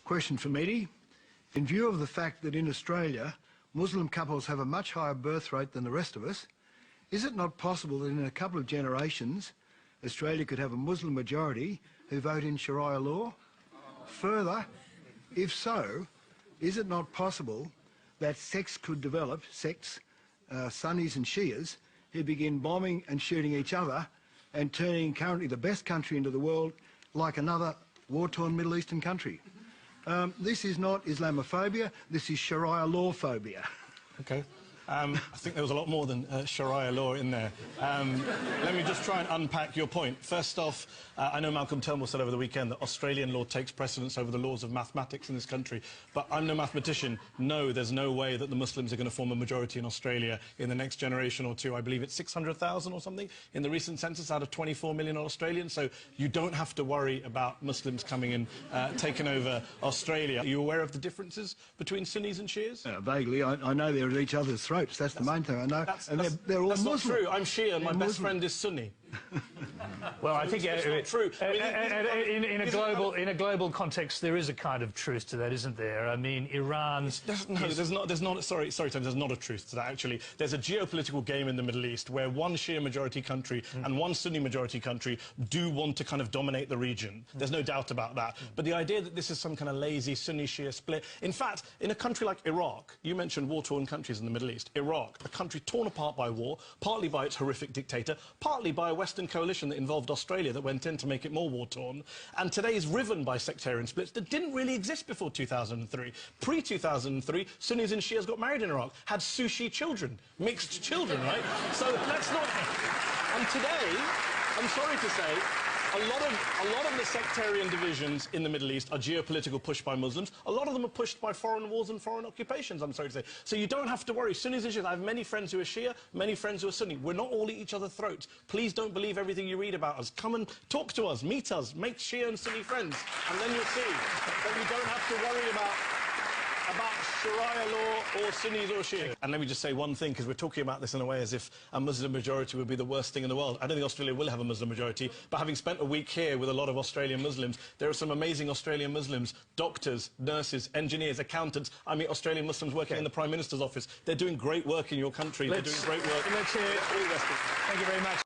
Question for Mehdi. In view of the fact that in Australia, Muslim couples have a much higher birth rate than the rest of us, is it not possible that in a couple of generations, Australia could have a Muslim majority who vote in Sharia law? Further, if so, is it not possible that sects could develop, Sunnis and Shias, who begin bombing and shooting each other and turning currently the best country into the world like another war-torn Middle Eastern country? This is not Islamophobia, this is Sharia law phobia. Okay. I think there was a lot more than Sharia law in there. Let me just try and unpack your point. First off, I know Malcolm Turnbull said over the weekend that Australian law takes precedence over the laws of mathematics in this country, but I'm no mathematician. No, there's no way that the Muslims are going to form a majority in Australia in the next generation or two. I believe it's 600,000 or something in the recent census out of 24 million Australians, so you don't have to worry about Muslims coming and taking over Australia. Are you aware of the differences between Sunnis and Shias? Vaguely. I know they're at each other's throats. That's the main thing I know. They're all Muslim. That's not true. I'm Shia and my best friend is Sunni. Well, I think it's not true. In a global context, there is a kind of truth to that, isn't there? I mean, Iran. There's not. Sorry, Tom. There's not a truth to that. Actually, there's a geopolitical game in the Middle East where one Shia majority country and one Sunni majority country do want to kind of dominate the region. There's no doubt about that. But the idea that this is some kind of lazy Sunni-Shia split. In fact, in a country like Iraq, you mentioned war-torn countries in the Middle East. Iraq, a country torn apart by war, partly by its horrific dictator, partly by a Western coalition that involved Australia that went in to make it more war-torn, and today is riven by sectarian splits that didn't really exist before 2003. Pre-2003, Sunnis and Shias got married in Iraq, had sushi children, mixed children, right? So let's not... And today, I'm sorry to say, a lot of the sectarian divisions in the Middle East are geopolitical push by Muslims. A lot of them are pushed by foreign wars and foreign occupations, I'm sorry to say. So you don't have to worry. Sunnis and Shias, I have many friends who are Shia, many friends who are Sunni. We're not all at each other's throats. Please don't believe everything you read about us. Come and talk to us, meet us, make Shia and Sunni friends, and then you'll see that you don't have to worry about Sharia law or Sunnis or Shia. And let me just say one thing, because we're talking about this in a way as if a Muslim majority would be the worst thing in the world. I don't think Australia will have a Muslim majority, but having spent a week here with a lot of Australian Muslims, there are some amazing Australian Muslims, doctors, nurses, engineers, accountants. I mean, Australian Muslims working in the Prime Minister's office. They're doing great work in your country. They're doing great work. Let's hear it. Thank you very much.